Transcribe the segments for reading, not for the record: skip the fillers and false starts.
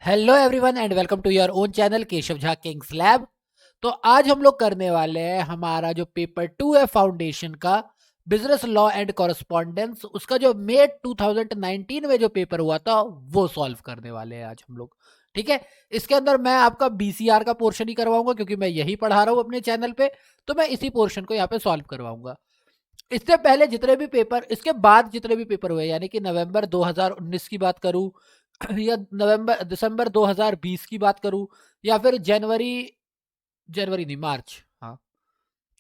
Hello everyone and welcome to your own channel Keshav Jha Kings Lab. तो आज हम लोग करने वाले हैं हमारा जो पेपर 2 है फाउंडेशन का बिजनेस लॉ एंड कॉरेस्पॉन्डेंस, उसका जो मई 2019 में जो पेपर हुआ था वो सॉल्व करने वाले हैं आज हम लोग। ठीक है, इसके अंदर मैं आपका बीसीआर का पोर्शन ही करवाऊंगा क्योंकि मैं यही पढ़ा रहा हूँ अपने चैनल पे, तो मैं इसी पोर्शन को यहाँ पे सॉल्व करवाऊंगा। इससे पहले जितने भी पेपर, इसके बाद जितने भी पेपर हुए, यानी कि नवंबर 2019 की बात करूं या दिसंबर 2020 की बात करूं, या फिर जनवरी जनवरी नहीं मार्च, हाँ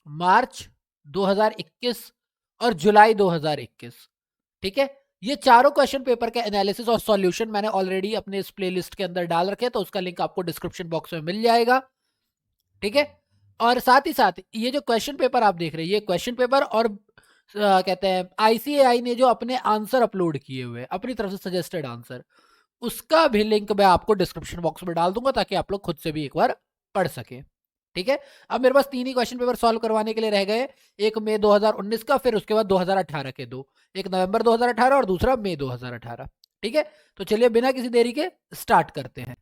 मार्च 2021 और जुलाई 2021। ठीक है, ये चारों क्वेश्चन पेपर के एनालिसिस और सॉल्यूशन मैंने ऑलरेडी अपने इस प्लेलिस्ट के अंदर डाल रखे, तो उसका लिंक आपको डिस्क्रिप्शन बॉक्स में मिल जाएगा। ठीक है, और साथ ही साथ ये जो क्वेश्चन पेपर आप देख रहे हैं, ये क्वेश्चन पेपर और कहते हैं आईसीएआई ने जो अपने आंसर अपलोड किए हुए अपनी तरफ से सजेस्टेड आंसर, उसका भी लिंक मैं आपको डिस्क्रिप्शन बॉक्स में डाल दूंगा ताकि आप लोग खुद से भी एक बार पढ़ सके। ठीक है, अब मेरे पास तीन ही क्वेश्चन पेपर सॉल्व करवाने के लिए रह गए, एक मई 2019 का, फिर उसके बाद 2018 के दो, एक नवंबर 2018 और दूसरा मई 2018। ठीक है, तो चलिए बिना किसी देरी के स्टार्ट करते हैं।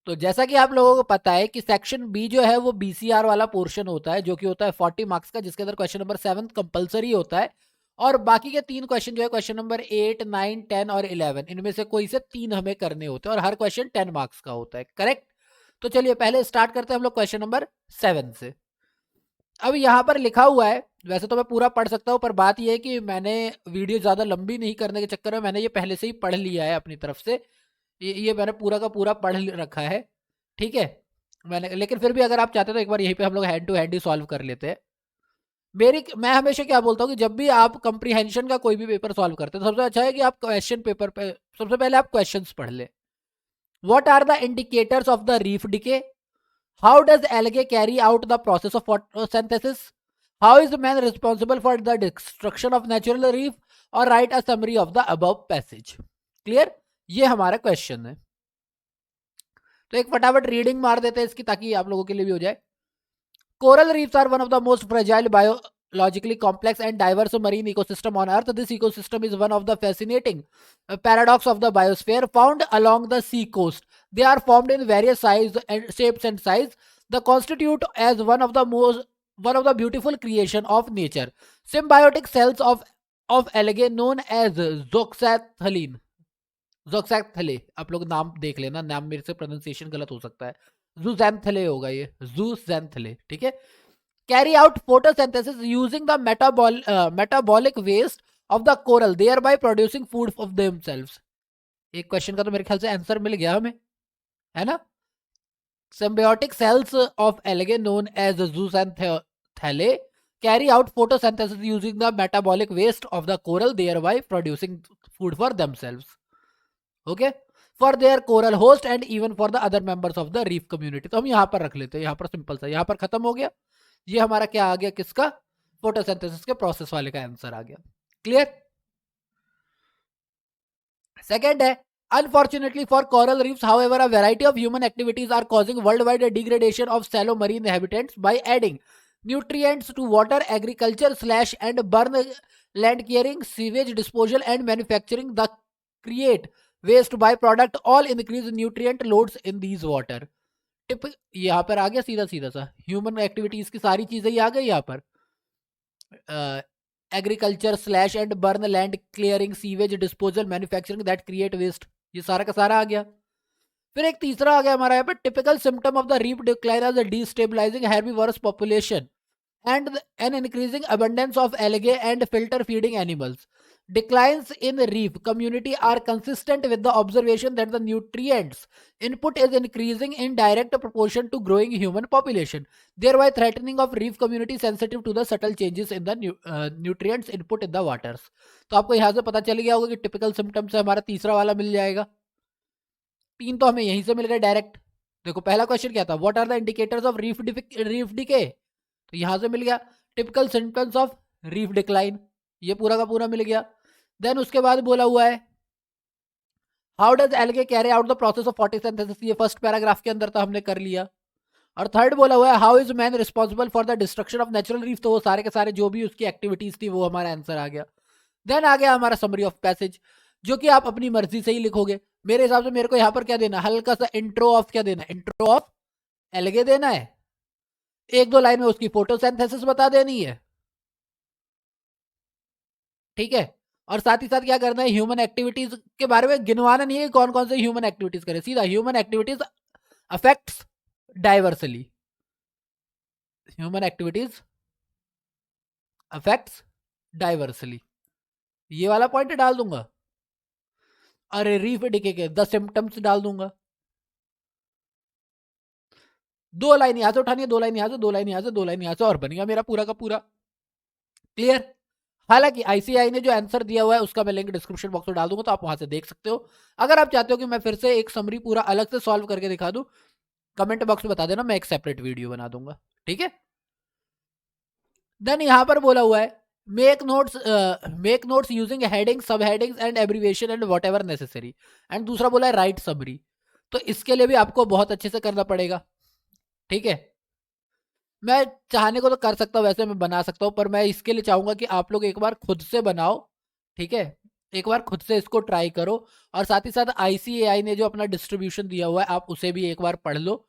तो जैसा कि आप लोगों को पता है कि सेक्शन बी जो है वो बीसीआर वाला पोर्शन होता है, जो कि होता है 40 मार्क्स का, जिसके अंदर क्वेश्चन नंबर 7 कंपलसरी होता है, और बाकी के तीन क्वेश्चन जो है क्वेश्चन नंबर 8, 9, 10 और 11, इनमें से कोई से तीन हमें करने होते हैं और हर क्वेश्चन 10 मार्क्स का होता है। करेक्ट? तो चलिए पहले स्टार्ट करते हैं हम लोग क्वेश्चन नंबर 7 से। अब यहाँ पर लिखा हुआ है, वैसे तो मैं पूरा पढ़ सकता हूँ, पर बात यह है कि मैंने वीडियो ज़्यादा लंबी नहीं करने के चक्कर में मैंने ये पहले से ही पढ़ लिया है अपनी तरफ से, ये मैंने पूरा का पूरा पढ़ रखा है। ठीक है, मैंने, लेकिन फिर भी अगर आप चाहते हो तो एक बार यहीं पे हम लोग हैंड टू हैंड ही सॉल्व कर लेते हैं। मैं हमेशा क्या बोलता हूँ कि जब भी आप कंप्रीहेंशन का कोई भी पेपर सॉल्व करते हैं तो सबसे अच्छा है कि आप क्वेश्चन पेपर पे सबसे पहले आप क्वेश्चंस पढ़ ले। What are the indicators of the reef decay? How does algae carry out the process of photosynthesis? How is man responsible for the destruction of natural reef? और write a summary of the above passage. Clear? ये हमारा question है। तो एक फटाफट reading मार देते हैं इसकी ताकि आप लोगों के लिए भी हो जाए। Coral reefs are one of the most fragile, biologically complex and diverse marine ecosystem on earth. This ecosystem is one of the fascinating paradox of the biosphere found along the sea coast. They are formed in various shapes and size. The constitute as one of the beautiful creation of nature. Symbiotic cells of algae known as zooxanthellae, जोक्सैक्थले, आप लोग नाम देख लेना, नाम मेरे से pronunciation गलत हो सकता है, जूजैंथले होगा ये, जूजैंथले। ठीक है, carry out photosynthesis using the metabolic waste of the coral, thereby producing food of themselves. एक क्वेश्चन का तो मेरे ख्याल से आंसर मिल गया हमें, है ना? Symbiotic cells of algae known as zooxanthellae carry out photosynthesis using the metabolic waste of the coral, thereby producing food for themselves. Okay, for their coral host and even for the other members of the reef community. तो हम यहां पर रख लेते हैं, यहां पर simple सा, यहां पर खत्म हो गया। ये हमारा क्या आ गया, किसका? फोटोसिंथेसिस के प्रोसेस वाले का आंसर आ गया। क्लियर? सेकेंड है, unfortunately for coral reefs however a variety of human activities are causing world wide degradation of shallow marine habitats by adding nutrients to water, agriculture slash and burn land clearing, sewage disposal and manufacturing the create waste by product, all increase nutrient loads in these water. Tip यहाँ पर आ गया सीधा सीधा सा, human activities की सारी चीजें ही आ गई यहाँ पर। Agriculture slash and burn land clearing, sewage disposal, manufacturing that create waste, ये सारा का सारा आ गया। फिर एक तीसरा आ गया हमारा यहाँ पे, typical symptom of the reef decline as a destabilising herbivorous population and an increasing abundance of algae and filter feeding animals. Declines in reef community are consistent with the observation that the nutrients input is increasing in direct proportion to growing human population, thereby threatening of reef community sensitive to the subtle changes in the nutrients input in the waters. तो आपको यहाँ से पता चल गया होगा कि typical symptoms से हमारा तीसरा वाला मिल जाएगा। तीन तो हमें यहीं से मिल गए डायरेक्ट। देखो पहला क्वेश्चन क्या था, what are the indicators of reef decay, तो यहां से मिल गया। Typical symptoms of reef decline, ये पूरा का पूरा मिल गया। देन उसके बाद बोला हुआ है, how does algae carry out the process of photosynthesis, ये फर्स्ट पैराग्राफ के अंदर तो हमने कर लिया। और थर्ड बोला हुआ है, how is man responsible for the destruction of natural reef, तो वो सारे के सारे जो भी उसकी एक्टिविटीज थी वो हमारा आंसर आ गया। देन आ गया हमारा समरी ऑफ पैसेज, जो कि आप अपनी मर्जी से ही लिखोगे। मेरे हिसाब से मेरे को यहाँ पर क्या देना, हल्का सा इंट्रो ऑफ क्या देना, इंट्रो ऑफ एल्गे देना है, एक दो लाइन में उसकी फोटोसिंथेसिस बता देनी है, ठीक है। और साथ ही साथ क्या करना है, ह्यूमन एक्टिविटीज के बारे में गिनवाना नहीं है कौन कौन से ह्यूमन एक्टिविटीज करें, सीधा human activities affects diversely, human activities affects diversely, ये वाला पॉइंट डाल दूंगा। अरे रीफ डिके के 10 सिम्टम्स डाल दूंगा। 2 लाइन यहां से उठानी है, 2 लाइन यहां से, 2 लाइन यहां से, 2 लाइन यहां से, और बन गया मेरा पूरा का पूरा। क्लियर। हालांकि आईसीआई ने जो आंसर दिया हुआ है उसका मैं लिंक डिस्क्रिप्शन बॉक्स में डाल दूंगा, तो आप वहां से देख सकते हो। अगर आप चाहते हो कि मैं फिर से एक समरी पूरा अलग से सॉल्व करके दिखा दूं, कमेंट बॉक्स में बता देना, मैं एक सेपरेट वीडियो बना दूंगा, ठीक है। देन यहां पर बोला हुआ है मेक नोट्स यूजिंग हेडिंग, सब headings and abbreviation and whatever necessary, and दूसरा बोला है राइट समरी। तो इसके लिए भी आपको बहुत अच्छे से करना पड़ेगा, ठीक है। मैं चाहने को तो कर सकता हूँ, वैसे मैं बना सकता हूँ, पर मैं इसके लिए चाहूंगा कि आप लोग एक बार खुद से बनाओ, ठीक है। एक बार खुद से इसको ट्राई करो, और साथ ही साथ आईसीएआई ने जो अपना डिस्ट्रीब्यूशन दिया हुआ है आप उसे भी एक बार पढ़ लो।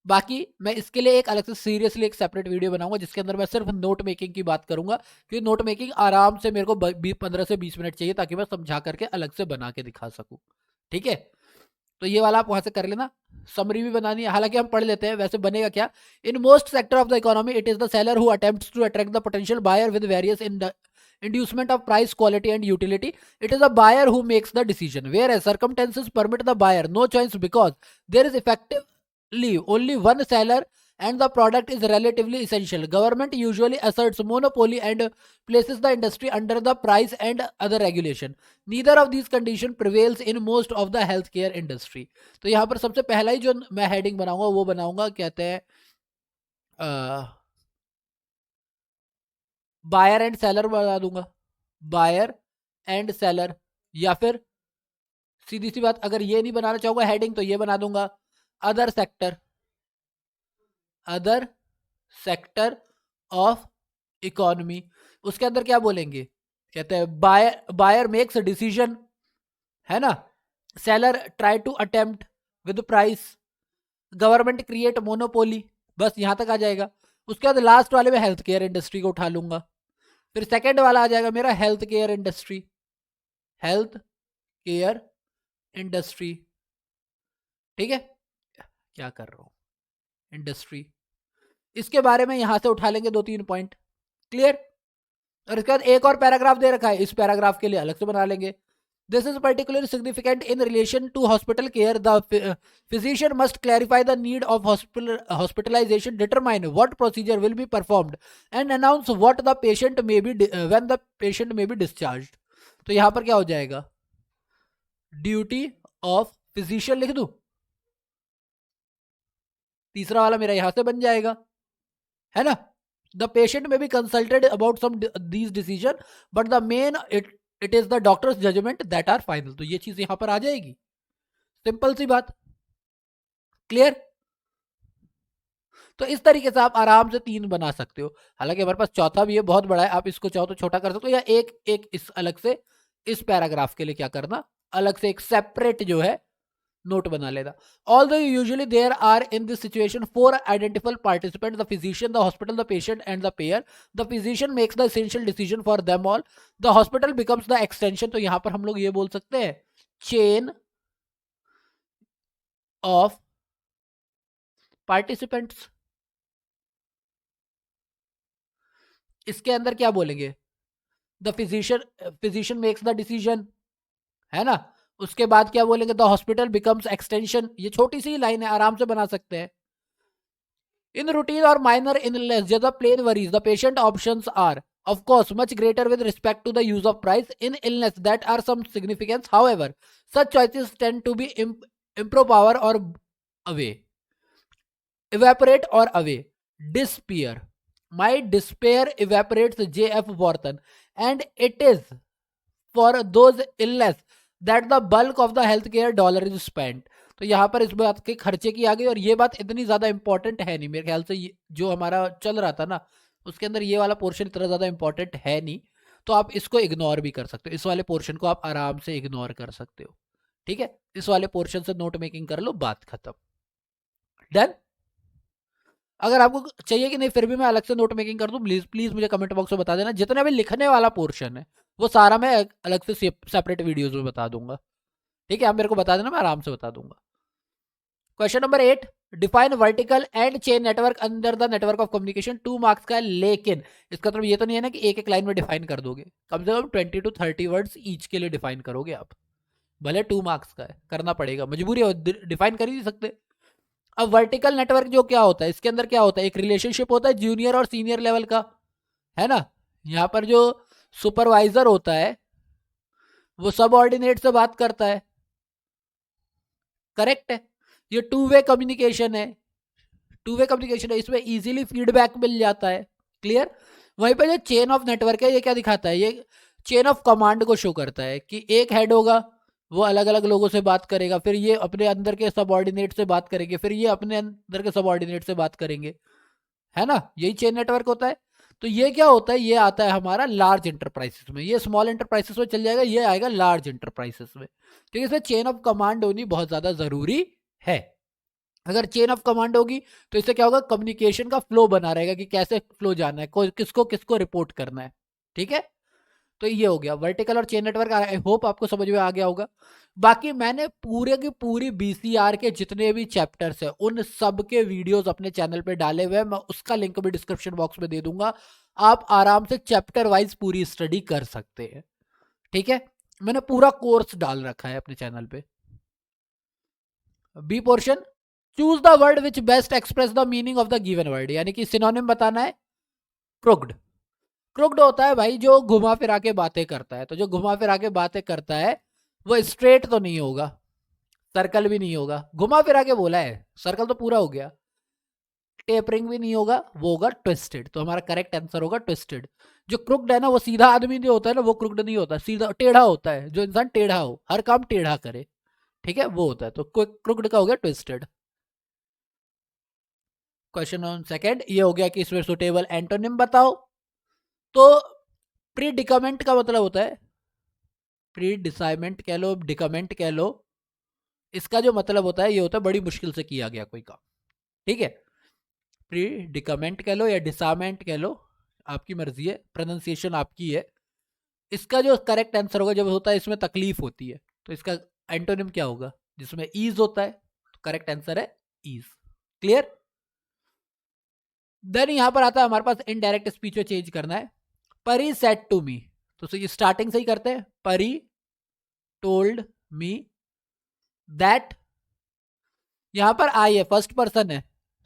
बाकी मैं इसके लिए एक अलग से सीरियसली एक सेपरेट वीडियो बनाऊंगा जिसके अंदर मैं सिर्फ नोट मेकिंग की बात करूंगा, क्योंकि नोट मेकिंग आराम से मेरे को 15 से 20 मिनट चाहिए, ताकि मैं समझा करके अलग से बना के दिखा सकूं, ठीक है। तो ये वाला आप वहां से कर लेना। समरी भी बनानी है, हालांकि हम पढ़ लेते हैं, वैसे बनेगा क्या। In most sector of the economy it is the seller who attempts to attract the potential buyer with various in inducement of price, quality and utility. It is a buyer who makes the decision, whereas circumstances permit the buyer no choice because there is effectively only one seller and the product is relatively essential. Government usually asserts monopoly and places the industry under the price and other regulation. Neither of these condition prevails in most of the healthcare industry. तो यहाँ पर सबसे पहला ही जो मैं heading बनाऊंगा वो बनाऊंगा, कहते हैं बायर एंड सेलर बना दूंगा, बायर एंड सेलर। या फिर सीधी सी बात, अगर ये नहीं बनाना चाहूंगा हेडिंग तो ये बना दूंगा, other sector, other sector of economy. उसके अंदर क्या बोलेंगे, कहते हैं बायर मेक्स डिसीजन, है ना, seller try to attempt with price, government create monopoly, बस यहां तक आ जाएगा। उसके बाद लास्ट वाले में हेल्थ केयर इंडस्ट्री को उठा लूंगा, फिर सेकंड वाला आ जाएगा मेरा health care industry, health care industry, ठीक है। क्या कर रहा हूं, इंडस्ट्री, इसके बारे में यहां से उठा लेंगे 2-3 पॉइंट, क्लियर। और इसके बाद एक और पैराग्राफ दे रखा है, इस पैराग्राफ के लिए अलग से बना लेंगे। This is particularly significant in relation to hospital care. The physician must clarify the need of hospitalization, determine what procedure will be performed, and announce what the patient may be when the patient may be discharged. तो यहां पर क्या हो जाएगा, duty of physician लिख दूं, तीसरा वाला मेरा यहां से बन जाएगा, है ना। The patient may be consulted about some these decision but the main it is the doctor's judgment that are final. तो ये चीज यहां पर आ जाएगी, सिंपल सी बात, क्लियर। तो इस तरीके से आप आराम से 3 बना सकते हो। हालांकि हमारे पास चौथा भी है, बहुत बड़ा है, आप इसको चाहो तो छोटा कर सकते हो, या एक एक इस अलग से इस पैराग्राफ के लिए क्या करना, अलग से एक सेपरेट जो है नोट बना लेना। Although usually there are in this situation 4 identifiable participants: the physician, the hospital, the patient and the payer. The physician makes the essential decision for them all. The hospital becomes the extension. तो यहां पर हम लोग ये बोल सकते हैं chain of participants। इसके अंदर क्या बोलेंगे, the physician makes the decision, है ना। उसके बाद क्या बोलेंगे, द हॉस्पिटल बिकम्स एक्सटेंशन। ये छोटी सी लाइन है, आराम से बना सकते हैं। इन रूटीन और माइनर इलनेस ज्यादा plain worries the patient options are of course much greater with respect to the use of price. In illness that are some significance, however such choices tend to be improper or away, evaporate or away, disappear. My despair evaporates, J.F. Wharton, and it is for those illness that the bulk of the healthcare dollar is spent. तो यहाँ पर इस बात के खर्चे की आ गई, और ये बात इतनी ज्यादा इंपॉर्टेंट है नहीं मेरे ख्याल से, जो हमारा चल रहा था ना उसके अंदर ये वाला पोर्शन इतना ज्यादा इंपॉर्टेंट है नहीं। तो आप इसको इग्नोर भी कर सकते हो, इस वाले पोर्शन को आप आराम से इग्नोर कर सकते हो। ठीक है, इस वाले पोर्शन से नोट मेकिंग कर लो, बात खत्म। डन। अगर आपको चाहिए कि नहीं फिर भी मैं अलग से नोट मेकिंग कर दूं, प्लीज प्लीज मुझे कमेंट बॉक्स में बता देना। जितना भी लिखने वाला पोर्शन है वो सारा मैं अलग से सेपरेट वीडियोस में बता दूंगा। ठीक है, आप मेरे को बता देना, मैं आराम से बता दूंगा। Question number 8, define vertical and chain network under the network of communication, 2 marks का है। लेकिन इसका मतलब ये तो नहीं है ना कि एक एक लाइन में डिफाइन कर दोगे, कम से कम 20 to 30 वर्ड्स ईच के लिए डिफाइन करोगे आप। भले 2 मार्क्स का है, करना पड़ेगा, मजबूरी है, डिफाइन कर ही नहीं सकते। अब वर्टिकल नेटवर्क जो क्या होता है, इसके अंदर क्या होता है, एक रिलेशनशिप होता है जूनियर और सीनियर लेवल का, है ना। यहाँ पर जो सुपरवाइजर होता है वो सबऑर्डिनेट से बात करता है, करेक्ट है। ये टू वे कम्युनिकेशन है, टू वे कम्युनिकेशन है, इसमें इजीली फीडबैक मिल जाता है, क्लियर। वहीं पे जो चेन ऑफ नेटवर्क है ये क्या दिखाता है, ये चेन ऑफ कमांड को शो करता है कि एक हेड होगा, वो अलग अलग लोगों से बात करेगा, फिर ये अपने अंदर के सबऑर्डिनेट से बात करेंगे, फिर ये अपने अंदर के सबऑर्डिनेट से बात करेंगे, है ना। यही चेन नेटवर्क होता है। तो ये क्या होता है, ये आता है हमारा लार्ज इंटरप्राइजेस में, ये स्मॉल इंटरप्राइजेस में चल जाएगा, ये आएगा लार्ज इंटरप्राइजेस में, क्योंकि इसमें चेन ऑफ कमांड होनी बहुत ज्यादा जरूरी है। अगर चेन ऑफ कमांड होगी तो इससे क्या होगा, कम्युनिकेशन का फ्लो बना रहेगा कि कैसे फ्लो जाना है, किसको किसको रिपोर्ट करना है। ठीक है, तो ये हो गया वर्टिकल और चेन नेटवर्क। आई होप आपको समझ में आ गया होगा। बाकी मैंने पूरे की पूरी बीसीआर के जितने भी चैप्टर्स हैं उन सब के वीडियोस अपने चैनल पे डाले हुए हैं, मैं उसका लिंक भी डिस्क्रिप्शन बॉक्स में दे दूंगा, आप आराम से चैप्टर वाइज पूरी स्टडी कर सकते हैं। ठीक है, मैंने पूरा कोर्स डाल रखा है अपने चैनल पे। B portion, choose the word which best express the meaning of the given word, यानी कि सिनोनिम बताना है। क्रुक्ड, क्रुक्ड होता है भाई जो घुमा फिरा के बातें करता है, तो जो घुमा फिरा के बातें करता है वो स्ट्रेट तो नहीं होगा, सर्कल भी नहीं होगा, घुमा फिरा के बोला है, सर्कल तो पूरा हो गया। टेपरिंग भी नहीं होगा, वो होगा ट्विस्टेड, तो हमारा करेक्ट आंसर होगा ट्विस्टेड। जो क्रुक्ड है ना वो सीधा आदमी जो होता है ना, वो क्रुक्ड नहीं होता, सीधा टेढ़ा होता है, जो इंसान टेढ़ा हो, हर काम टेढ़ा करे, ठीक है, वो होता है। तो क्रुक्ड का हो गया ट्विस्टेड। क्वेश्चन ऑन सेकंड, ये हो गया कि इसमें सुटेबल एंटोनिम बताओ। तो प्रीडिकामेंट का मतलब होता है, प्रीडिसाइमेंट कह लो, डिकामेंट कह लो, इसका जो मतलब होता है ये होता है बड़ी मुश्किल से किया गया कोई काम। ठीक है, प्रीडिकामेंट कह लो या डिसामेंट कह लो, आपकी मर्जी है, प्रोनाउंसिएशन आपकी है। इसका जो करेक्ट आंसर होगा, जब होता है इसमें तकलीफ होती है, तो इसका एंटोनिम क्या होगा, जिसमें ईज होता है, तो करेक्ट आंसर है ईज। क्लियर। देन यहां पर आता है हमारे पास इनडायरेक्ट स्पीच में चेंज करना है। परी सेड टू मी, तो ये स्टार्टिंग से ही करते हैं, परी टोल्ड मी दैट, यहां पर आई है, फर्स्ट पर्सन है,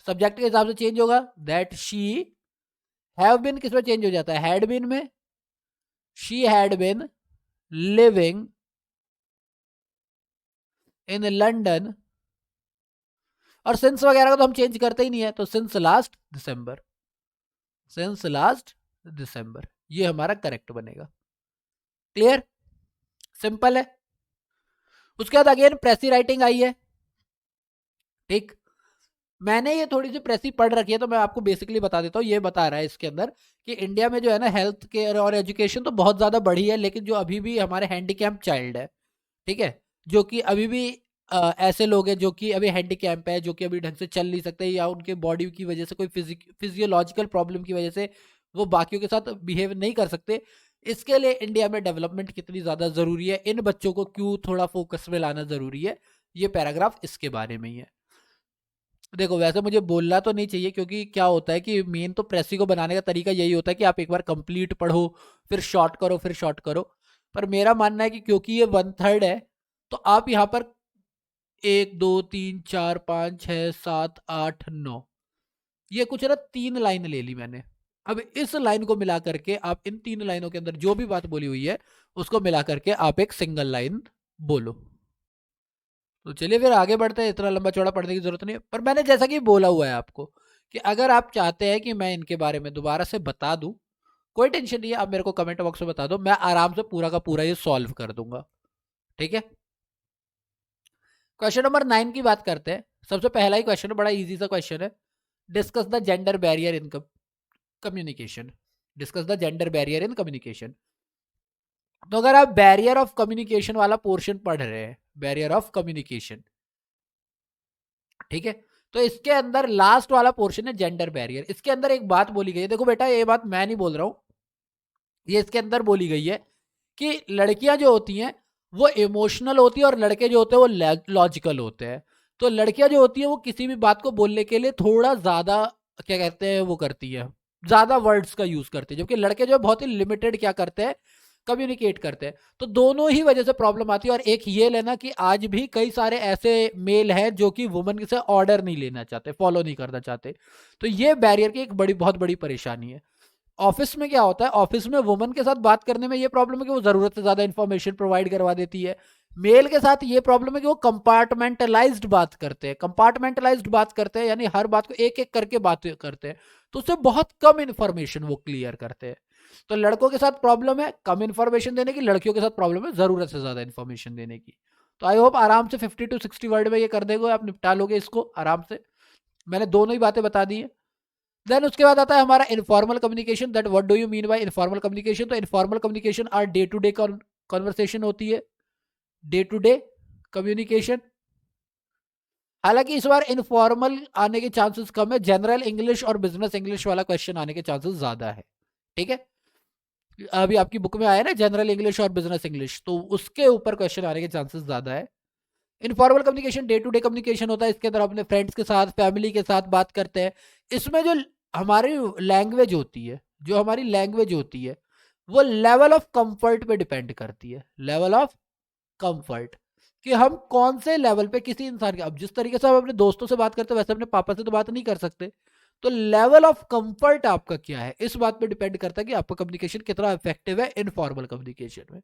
सब्जेक्ट के हिसाब से चेंज होगा, दैट शी हैव बीन किस में चेंज हो जाता है, हैड बीन में, she had been living in London, और सिंस वगैरह को तो हम चेंज करते ही नहीं है, तो सिंस लास्ट दिसंबर, सिंस लास्ट दिसंबर, ये हमारा करेक्ट बनेगा। क्लियर, सिंपल है। उसके बाद अगेन प्रेसी राइटिंग आई है। ठीक, मैंने ये थोड़ी सी प्रेसी पढ़ रखी है, तो मैं आपको बेसिकली बता देता हूँ। ये बता रहा है इसके अंदर कि इंडिया में जो है ना हेल्थ केयर और एजुकेशन तो बहुत ज़्यादा बढ़ी है, लेकिन जो अभी भी हमारे हैंडीकैप चाइल्ड है, ठीक है, जो कि अभी भी ऐसे लोग हैं जो कि अभी हैंडीकैप है, जो कि अभी ढंग से चल नहीं सकते, या उनके बॉडी की वजह से कोई फिजियोलॉजिकल प्रॉब्लम की वजह से वो बाकियों के साथ बिहेव नहीं कर सकते। इसके लिए इंडिया में डेवलपमेंट कितनी ज़्यादा ज़रूरी है, इन बच्चों को क्यों थोड़ा फोकस में लाना ज़रूरी है, ये पैराग्राफ इसके बारे में ही है। देखो वैसे मुझे बोलना तो नहीं चाहिए, क्योंकि क्या होता है कि मेन तो प्रेसी को बनाने का तरीका यही होता है कि आप एक बार कंप्लीट पढ़ो, फिर शॉर्ट करो, फिर शॉर्ट करो। पर मेरा मानना है कि क्योंकि ये 1/3 है, तो आप यहाँ पर 1 2 3 4 5 6 7 8 9, ये कुछ ना 3 लाइन ले ली मैंने। अब इस लाइन को मिला करके आप इन 3 लाइनों के अंदर जो भी बात बोली हुई है उसको मिला करके आप एक सिंगल लाइन बोलो। तो चलिए फिर आगे बढ़ते हैं, इतना लंबा चौड़ा पढ़ने की जरूरत नहीं है। पर मैंने जैसा कि बोला हुआ है आपको कि अगर आप चाहते हैं कि मैं इनके बारे में दोबारा से बता दूं, कोई टेंशन नहीं है, आप मेरे को कमेंट बॉक्स में बता दो, मैं आराम से पूरा का पूरा ये सॉल्व कर दूंगा। ठीक है, क्वेश्चन नंबर 9 की बात करते हैं। सबसे पहला ही क्वेश्चन बड़ा इजी सा क्वेश्चन है, discuss the gender barrier in communication, discuss the gender barrier in communication. तो अगर आप बैरियर ऑफ कम्युनिकेशन वाला पोर्शन पढ़ रहे हैं, बैरियर ऑफ कम्युनिकेशन, ठीक है, तो इसके अंदर लास्ट वाला पोर्शन है जेंडर बैरियर। इसके अंदर एक बात बोली गई है, देखो बेटा ये बात मैं नहीं बोल रहा हूं, ये इसके अंदर बोली गई है कि लड़कियां जो होती हैं वो इमोशनल होती है और लड़के जो होते हैं वो लॉजिकल होते हैं। तो लड़कियां जो होती हैं वो किसी भी बात को बोलने के लिए थोड़ा ज्यादा, क्या कहते हैं, वो करती है, ज्यादा वर्ड्स का यूज करते हैं, जबकि लड़के जो बहुत ही लिमिटेड क्या करते हैं, कम्युनिकेट करते हैं। तो दोनों ही वजह से प्रॉब्लम आती है। और एक ये लेना कि आज भी कई सारे ऐसे मेल हैं जो कि वुमन से ऑर्डर नहीं लेना चाहते, फॉलो नहीं करना चाहते। तो ये बैरियर की एक बहुत बड़ी परेशानी है। ऑफिस में क्या होता है, ऑफिस में वुमन के साथ बात करने में ये प्रॉब्लम है कि वो जरूरत से ज्यादा इंफॉर्मेशन प्रोवाइड करवा देती है। मेल के साथ ये प्रॉब्लम है कि वो कंपार्टमेंटलाइज्ड बात करते हैं, यानी हर बात को एक एक करके बात करते हैं, तो उससे बहुत कम इंफॉर्मेशन वो क्लियर करते हैं। तो लड़कों के साथ प्रॉब्लम है कम इंफॉर्मेशन देने की, लड़कियों के साथ प्रॉब्लम है जरूरत से ज्यादा इंफॉर्मेशन देने की। तो आई होप आराम से 50 to 60 वर्ड में ये कर देंगे, आप निपटा लोगे इसको आराम से। मैंने दोनों ही बातें बता दी है। देन उसके बाद आता है हमारा informal communication. That what do you mean by informal communication? तो informal communication are day to day conversation होती है, डे टू डे कम्युनिकेशन। हालांकि इस बार इनफॉर्मल आने के चांसेस कम है, जनरल इंग्लिश और बिजनेस इंग्लिश वाला क्वेश्चन आने के चांसेस ज्यादा है। ठीक है, अभी आपकी बुक में आया ना जनरल इंग्लिश और बिजनेस इंग्लिश, तो उसके ऊपर क्वेश्चन आने के चांसेस ज्यादा है। Informal communication day to day communication होता है, इसके अंदर अपने फ्रेंड्स के साथ, फैमिली के साथ बात करते हैं। इसमें जो हमारी लैंग्वेज होती है, वो लेवल ऑफ कंफर्ट पे डिपेंड करती है, लेवल ऑफ कंफर्ट, कि हम कौन से लेवल पे किसी इंसान के, अब जिस तरीके से हम अपने दोस्तों से बात करते हैं वैसे अपने पापा से तो बात नहीं कर सकते। तो लेवल ऑफ कंफर्ट आपका क्या है, इस बात पे डिपेंड करता है कि आपका कम्युनिकेशन कितना इफेक्टिव है इनफॉर्मल कम्युनिकेशन में।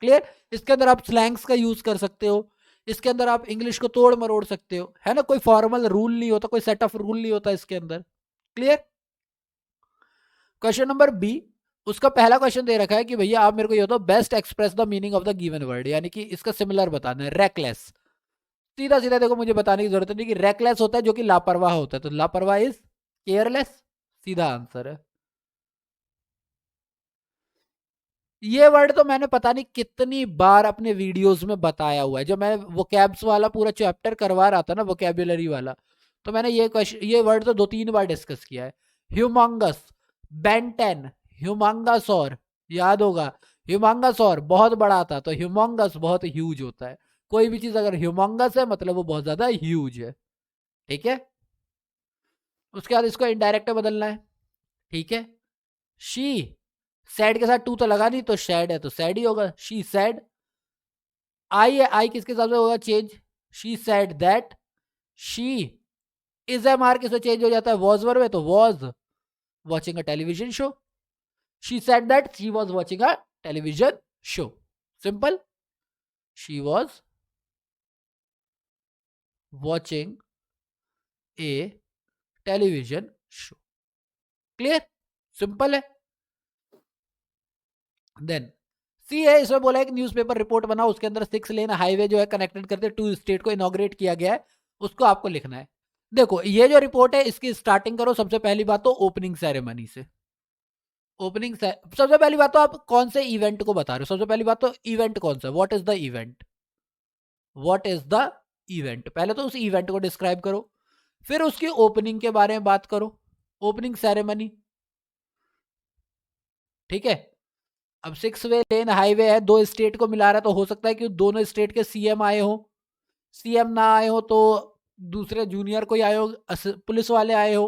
क्लियर? इसके अंदर आप स्लैंग्स का यूज कर सकते हो, इसके अंदर आप इंग्लिश को तोड़ मरोड़ सकते हो, है ना, कोई फॉर्मल रूल नहीं होता, कोई सेट ऑफ रूल नहीं होता इसके अंदर। क्लियर? क्वेश्चन नंबर बी, उसका पहला क्वेश्चन दे रखा है कि भैया आप मेरे को ये बताओ, best express the meaning of the given word, यानी कि इसका सिमिलर बताना है, रेकलेस। सीधा सीधा देखो, मुझे बताने की जरूरत नहीं कि रेकलेस होता है जो कि लापरवाह होता है, तो लापरवाह इज केयरलेस, सीधा आंसर है। ये वर्ड तो मैंने पता नहीं कितनी बार अपने वीडियोस में बताया हुआ है, जब मैं वोकैब्स वाला पूरा चैप्टर करवा रहा था ना, वोकैबुलरी वाला, तो मैंने ये वर्ड तो 2-3 बार डिस्कस किया है। ह्यूमंगस, बेंटेन, ह्यूमंगसौर, याद होगा, ह्यूमंगसौर बहुत बड़ा था, तो ह्यूमंगस बहुत ह्यूज होता है। कोई भी चीज अगर ह्यूमंगस है मतलब वो बहुत ज्यादा ह्यूज है। ठीक है, उसके बाद इसको इनडायरेक्ट बदलना है। ठीक है, शी, सैड के साथ टू तो लगा नहीं, तो सैड है तो सैड ही होगा, शी सैड। आई है, आई किसके साथ होगा change, she said that, she is am are किससे चेंज हो जाता है, वॉज वर में, तो was watching a television show, she said that she was watching a television show. Simple, she was watching a television show. Clear? Simple है। Then C है, इसमें बोला है कि न्यूज़पेपर रिपोर्ट बनाओ, उसके अंदर 6 लेन हाईवे जो है कनेक्टेड करते 2 स्टेट को इनॉग्रेट किया गया है, उसको आपको लिखना है। देखो ये जो रिपोर्ट है इसकी स्टार्टिंग करो सबसे पहली बात तो ओपनिंग सेरेमनी से। सबसे पहली बात तो आप कौन से इवेंट को बता रहे हो, सबसे पहली बात तो इवेंट कौन सा, what is the event, what is the event, पहले तो उस इवेंट को डिस्क्राइब करो, फिर उसकी ओपनिंग के बारे में बात करो, ओपनिंग सेरेमनी। ठीक है, अब 6 वे लेन हाईवे है, 2 स्टेट को मिला रहा है, तो हो सकता है कि दोनों स्टेट के सीएम आए हो, सीएम ना आए हो तो दूसरे जूनियर कोई आए हो, पुलिस वाले आए हो।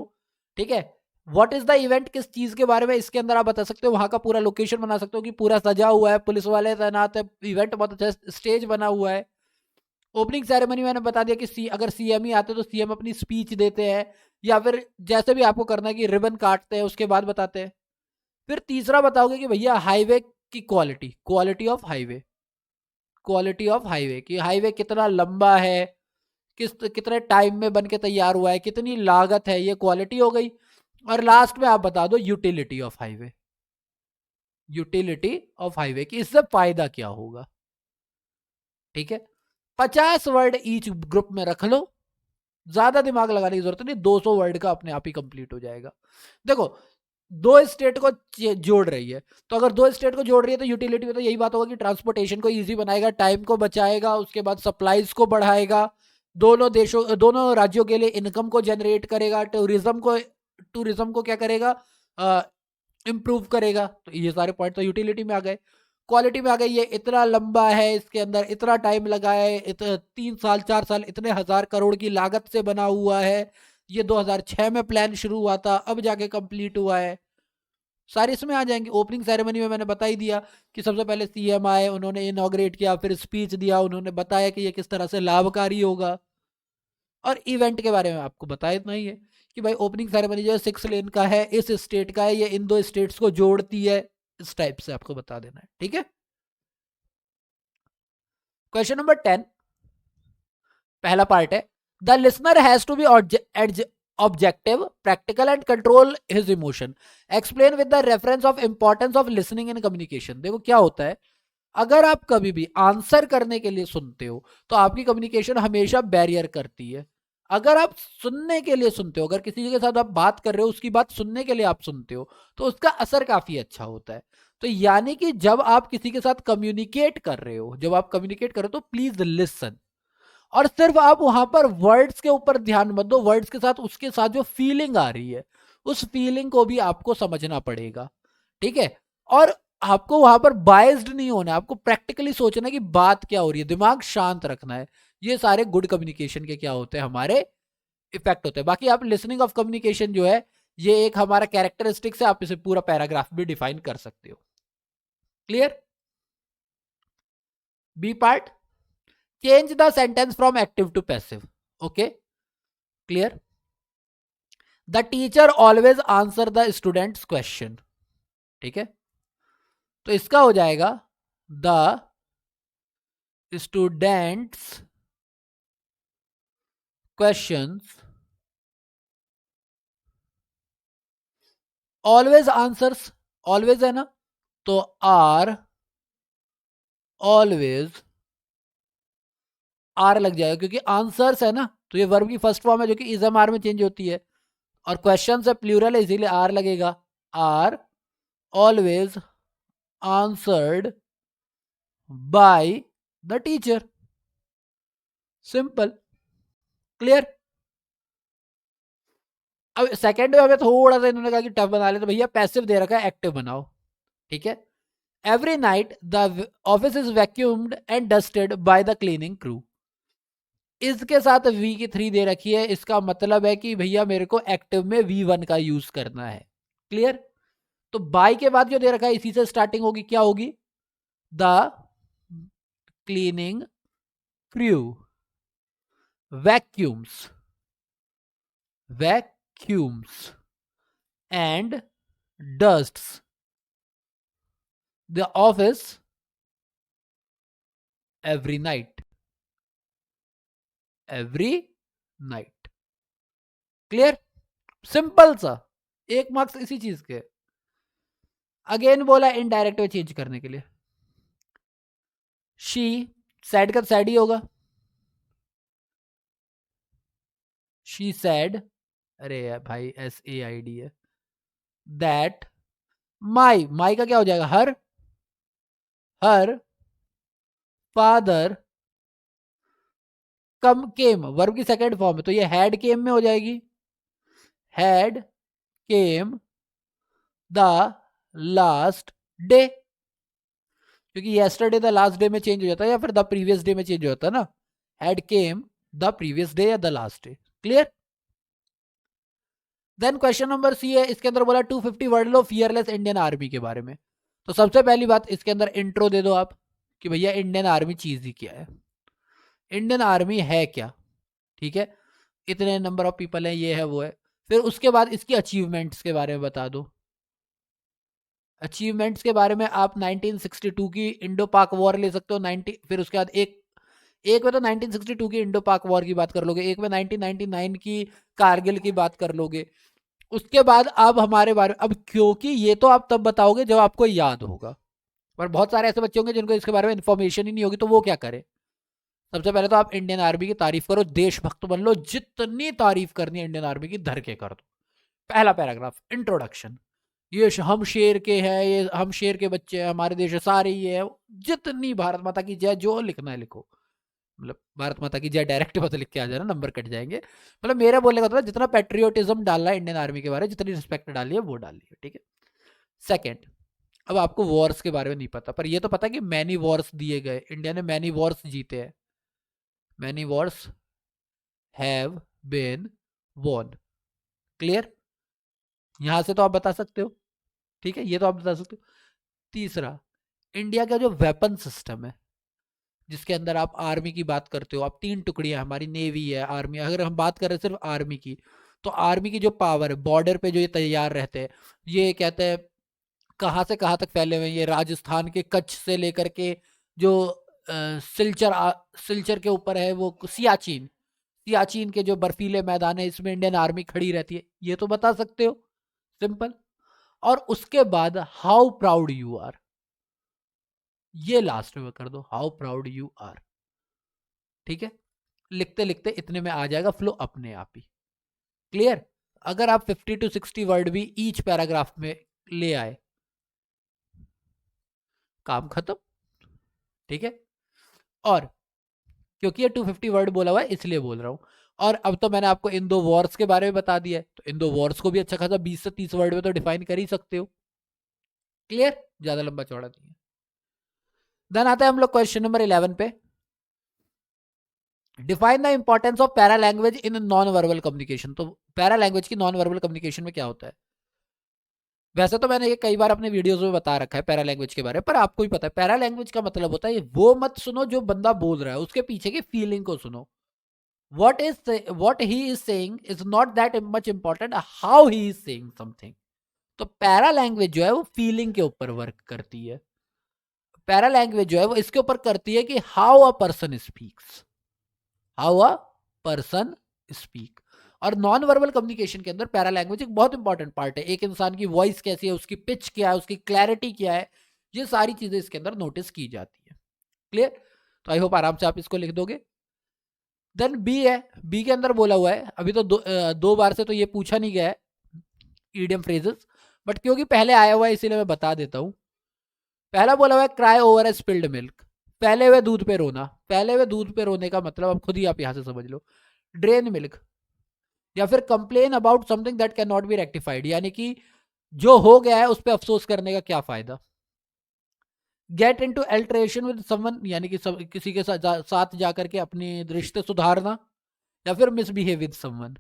ठीक है, व्हाट इज द इवेंट किस चीज के बारे में, इसके अंदर आप बता सकते हो, वहां का पूरा लोकेशन बना सकते हो कि पूरा सजा हुआ है, पुलिस वाले तैनात है, इवेंट बहुत अच्छा स्टेज बना हुआ है। ओपनिंग सेरेमनी मैंने बता दिया कि अगर सीएम ही आते तो सीएम अपनी स्पीच देते हैं, या फिर जैसे भी आपको करना है कि रिबन काटते हैं उसके बाद बताते हैं। फिर तीसरा बताओगे कि भैया हाईवे की क्वालिटी, क्वालिटी ऑफ हाईवे कि हाईवे कितना लंबा है, कितने टाइम में बन के तैयार हुआ है, कितनी लागत है, ये क्वालिटी हो गई। और लास्ट में आप बता दो यूटिलिटी ऑफ हाईवे, कि इससे फायदा क्या होगा। ठीक है, 50 वर्ड ईच ग्रुप में रख लो, ज्यादा दिमाग लगाने की जरूरत नहीं, 200 वर्ड का अपने आप ही कंप्लीट हो जाएगा। देखो दो स्टेट को जोड़ रही है। तो अगर दो स्टेट को जोड़ रही है तो यूटिलिटी में तो यही बात होगा कि ट्रांसपोर्टेशन को इजी बनाएगा, टाइम को बचाएगा, उसके बाद सप्लाईज को बढ़ाएगा, दोनों देशों दोनों राज्यों के लिए इनकम को जनरेट करेगा, टूरिज्म को क्या करेगा, इम्प्रूव करेगा। तो ये सारे पॉइंट तो यूटिलिटी में आ गए। क्वालिटी में आ गए, ये इतना लंबा है, इसके अंदर इतना टाइम लगा है, 3 साल 4 साल इतने 1000 करोड़ की लागत से बना हुआ है, ये 2006 में प्लान शुरू हुआ था, अब जाके कंप्लीट हुआ है। सारे इसमें आ जाएंगे। ओपनिंग सेरेमनी में मैंने बता ही दिया कि सबसे पहले सीएम आए, उन्होंने इनॉग्रेट किया, फिर स्पीच दिया, उन्होंने बताया कि ये किस तरह से लाभकारी होगा। और इवेंट के बारे में आपको बताया इतना ही है कि भाई ओपनिंग सेरेमनी जो है 6 लेन का है, इस स्टेट का है, ये इन दो स्टेट्स को जोड़ती है, इस टाइप से आपको बता देना है। ठीक है। क्वेश्चन नंबर 10, पहला पार्ट है, the listener has to be objective, practical and control his emotion, explain with the reference of importance of listening in communication. देखो क्या होता है, अगर आप कभी भी आंसर करने के लिए सुनते हो तो आपकी कम्युनिकेशन हमेशा बैरियर करती है। अगर आप सुनने के लिए सुनते हो, अगर किसी के साथ आप बात कर रहे हो, उसकी बात सुनने के लिए आप सुनते हो, तो उसका असर काफी अच्छा होता है। तो यानी कि जब आप किसी के साथ कम्युनिकेट कर रहे हो, जब आप कम्युनिकेट कर रहे हो तो प्लीज लिसन। और सिर्फ आप वहां पर वर्ड्स के ऊपर ध्यान मत दो, वर्ड्स के साथ उसके साथ जो फीलिंग आ रही है, उस फीलिंग को भी आपको समझना पड़ेगा। ठीक है। और आपको वहां पर बायस्ड नहीं होना है, आपको प्रैक्टिकली सोचना है कि बात क्या हो रही है, दिमाग शांत रखना है। ये सारे गुड कम्युनिकेशन के क्या होते हैं, हमारे इफेक्ट होते हैं। बाकी आप लिसनिंग ऑफ कम्युनिकेशन जो है, ये एक हमारा कैरेक्टरिस्टिक्स है, आप इसे पूरा पैराग्राफ भी डिफाइन कर सकते हो। Clear. B part, change the sentence from active to passive. Okay, clear. The teacher always answer the students question. ठीक है, तो इसका हो जाएगा the students questions always answers, always है ना, तो आर ऑलवेज, आर लग जाएगा क्योंकि आंसर्स है ना, तो ये वर्ब की फर्स्ट फॉर्म है जो कि इजम आर में चेंज होती है, और क्वेश्चन से प्लूरल है इसीलिए आर लगेगा। Are always answered by the teacher. Simple, clear. अब सेकंड में हमें थोड़ा सा इन्होंने कहा कि टफ बना ले, तो भैया पैसिव दे रखा है, एक्टिव बनाओ। ठीक है, every night the office is vacuumed and dusted by the cleaning crew. इसके साथ वी की 3 दे रखी है, इसका मतलब है कि भैया मेरे को एक्टिव में V1 का यूज करना है। क्लियर। तो बाय के बाद जो दे रखा है इसी से स्टार्टिंग होगी, क्या होगी, the cleaning crew vacuums, vacuums and dusts the office every night, every night. Clear, simple सा, 1 मार्क्स इसी चीज के। अगेन बोला इनडायरेक्ट में चेंज करने के लिए, शी, सैड का सैड ही होगा, शी सैड, अरे यार भाई SAID है, दैट माई, माई का क्या हो जाएगा, her, her father come came, verb की सेकंड फॉर्म है तो ये हैड केम में हो जाएगी, had came the last day, क्योंकि येस्टरडे द लास्ट डे में चेंज हो जाता है या फिर द प्रीवियस डे में चेंज हो जाता है ना, had came the previous day या the last day. Clear. Then question number C है, इसके अंदर बोला 250 वर्ड लो फियरलेस इंडियन आर्मी के बारे में। तो सबसे पहली बात इसके अंदर इंट्रो दे दो आप कि भैया इंडियन आर्मी चीज ही क्या है, इंडियन आर्मी है क्या। ठीक है, इतने नंबर ऑफ पीपल है, ये है वो है। फिर उसके बाद इसकी अचीवमेंट्स के बारे में बता दो। अचीवमेंट्स के बारे में आप 1962 की इंडो पाक वॉर ले सकते हो, 90, फिर उसके बाद एक में तो 1962 की इंडो पाक वॉर की बात कर लोगे, एक में 1999 की कारगिल की बात कर लोगे। उसके बाद आप हमारे बारे में, अब क्योंकि ये तो आप तब बताओगे जब आपको याद होगा, पर बहुत सारे ऐसे बच्चे होंगे जिनको इसके बारे में इन्फॉर्मेशन ही नहीं होगी, तो वो क्या करें। सबसे पहले तो आप इंडियन आर्मी की तारीफ करो, देशभक्त बन लो, जितनी तारीफ करनी है इंडियन आर्मी की धर के कर दो। पहला पैराग्राफ इंट्रोडक्शन, ये हम शेर के हैं, ये हम शेर के बच्चे हैं, हमारे देश सारे ये है, जितनी भारत माता की जय जो लिखना है लिखो। मतलब भारत माता की जय डायरेक्ट मत लिख के आ जाना, नंबर कट जाएंगे। मतलब मेरा बोलने का मतलब जितना पेट्रियोटिज्म डालना है इंडियन आर्मी के बारे में, जितनी रिस्पेक्ट डाली है वो डालिए, ठीक है। सेकेंड, अब आपको वॉर्स के बारे में नहीं पता, पर ये तो पता कि मैनी वॉर्स दिए गए, इंडिया ने मैनी वॉर्स जीते हैं, many wars have been won. Clear, यहां से तो आप बता सकते हो, ठीक है, ये तो आप बता सकते हो। तीसरा, इंडिया का जो वेपन सिस्टम है, जिसके अंदर आप आर्मी की बात करते हो, आप तीन टुकड़ियां, हमारी नेवी है, आर्मी, अगर हम बात करें सिर्फ आर्मी की, तो आर्मी की जो पावर है, बॉर्डर पे जो ये तैयार रहते हैं, ये कहते हैं कहाँ से कहाँ तक फैले हुए हैं, ये राजस्थान के कच्छ से लेकर के जो सिलचर के ऊपर है वो सियाचिन, सियाचिन के जो बर्फीले मैदान है, इसमें इंडियन आर्मी खड़ी रहती है, ये तो बता सकते हो, सिंपल। और उसके बाद हाउ प्राउड यू आर, ये लास्ट में कर दो, हाउ प्राउड यू आर, ठीक है। लिखते लिखते इतने में आ जाएगा फ्लो अपने आप ही। क्लियर, अगर आप 50 to 60 वर्ड भी ईच पैराग्राफ में ले आए, काम खत्म, ठीक है। और क्योंकि ये 250 वर्ड बोला हुआ है इसलिए बोल रहा हूं। और अब तो मैंने आपको इन दो वॉर्स के बारे में बता दिया है, तो इन दो वॉर्स को भी अच्छा खासा 20 से 30 वर्ड में तो डिफाइन कर ही सकते हो। क्लियर, ज्यादा लंबा चौड़ा नहीं है। देन आता है हम लोग क्वेश्चन नंबर 11 पे। Define the importance of para language in non verbal communication. तो पैरा लैंग्वेज की नॉन वर्बल कम्युनिकेशन में क्या होता है? वैसे तो मैंने ये कई बार अपने वीडियोस में बता रखा है पैरा लैंग्वेज के बारे में, पर आपको ही पता है पैरा लैंग्वेज का मतलब होता है वो मत सुनो जो बंदा बोल रहा है, उसके पीछे की फीलिंग को सुनो। what he is saying is not that much important, how he is saying something। तो पैरा लैंग्वेज जो है वो फीलिंग के ऊपर वर्क करती है। पैरा लैंग्वेज जो है वो इसके ऊपर करती है कि how a person speaks, how a person speak. और नॉन वर्बल कम्युनिकेशन के अंदर पैरा लैंग्वेज एक बहुत इंपॉर्टेंट पार्ट है। एक इंसान की वॉइस कैसी है, उसकी पिच क्या है, उसकी क्लैरिटी क्या है, ये सारी चीजें इसके अंदर नोटिस की जाती है। क्लियर, तो आई होप आराम से आप इसको लिख दोगे। देन बी है, बी के अंदर बोला हुआ है, अभी तो दो बार से तो ये पूछा नहीं गया है ईडियम फ्रेजेस, बट क्योंकि पहले आया हुआ है इसीलिए मैं बता देता हूं। पहला बोला हुआ है क्राई ओवर ए स्पिल्ड मिल्क, फैले हुए दूध पे रोना। फैले हुए दूध पे रोने का मतलब अब खुद ही आप यहां से समझ लो, ड्रेन मिल्क, या फिर complain about something that can not be rectified, यानी कि जो हो गया है उस पर अफसोस करने का क्या फायदा। Get into alteration with someone, यानी कि किसी के साथ जाकर के अपने रिश्ते सुधारना, या फिर मिसबिहेव विद समवन।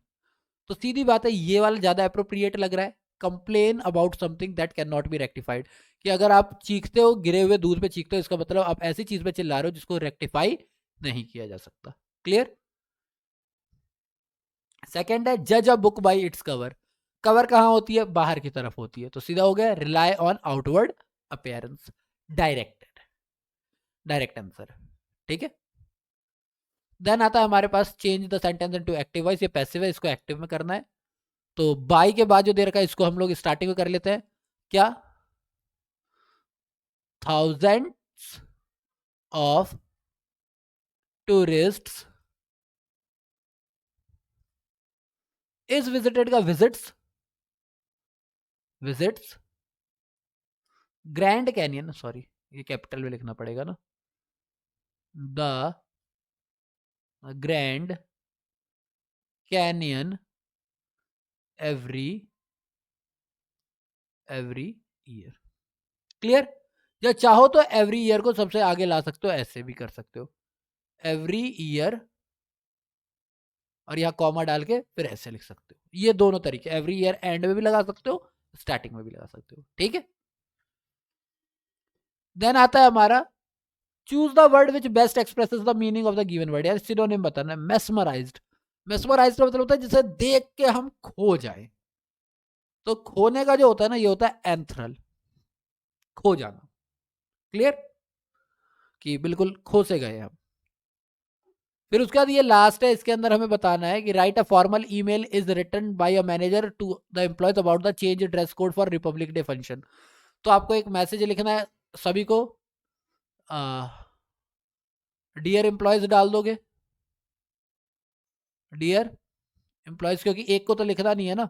तो सीधी बात है ये वाला ज्यादा अप्रोप्रिएट लग रहा है, complain about something that can not be rectified, कि अगर आप चीखते हो, गिरे हुए दूध पे चीखते हो, इसका मतलब आप ऐसी चीज पे चिल्ला रहे हो जिसको रेक्टिफाई नहीं किया जा सकता। क्लियर। सेकेंड है जज a book by its cover. Cover कहाँ होती है? बाहर की तरफ होती है, तो सीधा हो गया rely on outward appearance, directed, direct answer, ठीक है। देन आता है हमारे पास change the sentence into active voice, ये पैसिव है, इसको एक्टिव में करना है। तो बाई के बाद जो दे रखा है इसको हम लोग स्टार्टिंग में कर लेते हैं, क्या? Thousands of tourists is visited का visits, visits Grand Canyon, sorry ये कैपिटल में लिखना पड़ेगा ना, the Grand Canyon every year. Clear, या चाहो तो एवरी ईयर को सबसे आगे ला सकते हो, ऐसे भी कर सकते हो, एवरी ईयर, और यहाँ कॉमा डाल के फिर ऐसे लिख सकते हो। ये दोनों तरीके, एवरी ईयर एंड में भी लगा सकते हो, स्टार्टिंग में भी लगा सकते हो, ठीक है। देन आता है हमारा choose the word which best expresses the meaning of the given word, यार सिनोनिम बताना है। मेस्मराइज्ड, मेस्मराइज्ड का मतलब होता है जिसे देख के हम खो जाए। तो खोने का जो होता है ना, ये होता है एंथरल, खो जाना। क्लियर, कि बिल्कुल खो से गए हम। फिर उसके बाद ये लास्ट है, इसके अंदर हमें बताना है कि write a formal email is written by a manager to the employees about the change dress code for Republic Day function. तो आपको एक मैसेज लिखना है सभी को, डियर एम्प्लॉयज डाल दोगे, डियर एम्प्लॉयज, क्योंकि एक को तो लिखना नहीं है ना,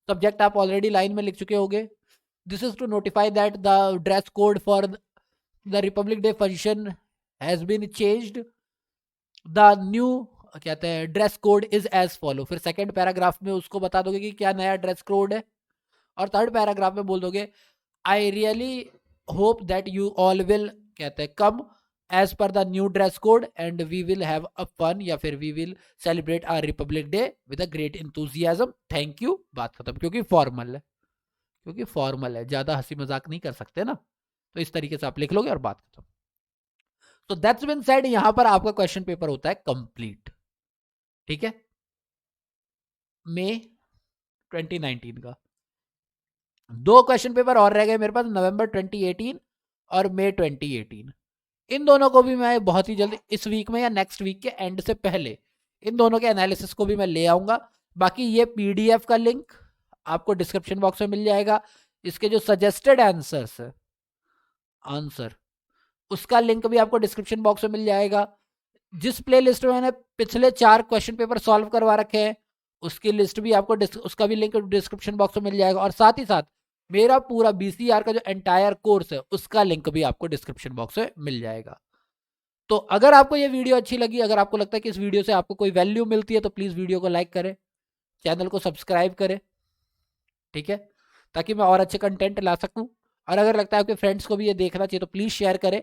सब्जेक्ट आप ऑलरेडी लाइन में लिख चुके होगे, this is to notify that the dress code for the Republic Day function has been changed, the new कहते हैं dress code is as follow. फिर सेकंड पैराग्राफ में उसको बता दोगे कि क्या नया ड्रेस कोड है, और थर्ड पैराग्राफ में बोल दोगे I really hope that you all will कहते हैं come as per the new dress code and we will have a fun, या फिर we will celebrate our Republic Day with a great enthusiasm, thank you, बात खत्म। क्योंकि formal है, क्योंकि formal है, ज्यादा हंसी मजाक नहीं कर सकते ना, तो इस तरीके से आप लिख लोगे और बात खत्म। तो दैट्स बीन सेड, यहां पर आपका क्वेश्चन पेपर होता है कंप्लीट। ठीक है, मई 2019 का। दो क्वेश्चन पेपर और रह गए मेरे पास, नवंबर 2018 और मई 2018। इन दोनों को भी मैं बहुत ही जल्दी इस वीक में या नेक्स्ट वीक के एंड से पहले इन दोनों के एनालिसिस को भी मैं ले आऊंगा। बाकी ये पीडीएफ का लिंक आपको डिस्क्रिप्शन बॉक्स में मिल जाएगा। इसके जो सजेस्टेड आंसर्स है आंसर, उसका लिंक भी आपको डिस्क्रिप्शन बॉक्स में मिल जाएगा। जिस प्ले लिस्ट में मैंने पिछले 4 क्वेश्चन पेपर सॉल्व करवा रखे हैं, उसकी लिस्ट भी आपको उसका भी लिंक डिस्क्रिप्शन बॉक्स में मिल जाएगा। और साथ ही साथ मेरा पूरा बीसीआर का जो एंटायर कोर्स है, उसका लिंक भी आपको डिस्क्रिप्शन बॉक्स में मिल जाएगा। तो अगर आपको ये वीडियो अच्छी लगी, अगर आपको लगता है कि इस वीडियो से आपको कोई वैल्यू मिलती है, तो प्लीज़ वीडियो को लाइक करें, चैनल को सब्सक्राइब करें, ठीक है, ताकि मैं और अच्छे कंटेंट ला सकूं। और अगर लगता है आपके फ्रेंड्स को भी ये देखना चाहिए, तो प्लीज़ शेयर करें।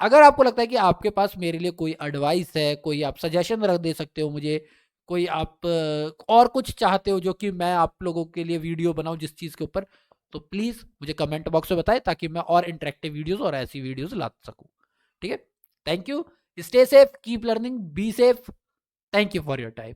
अगर आपको लगता है कि आपके पास मेरे लिए कोई एडवाइस है, कोई आप सजेशन रख दे सकते हो मुझे, कोई आप और कुछ चाहते हो जो कि मैं आप लोगों के लिए वीडियो बनाऊं जिस चीज़ के ऊपर, तो प्लीज़ मुझे कमेंट बॉक्स में बताएं, ताकि मैं और इंटरेक्टिव वीडियोस और ऐसी वीडियोस ला सकूं। ठीक है, thank you, stay safe, keep learning, be safe, thank you for your time.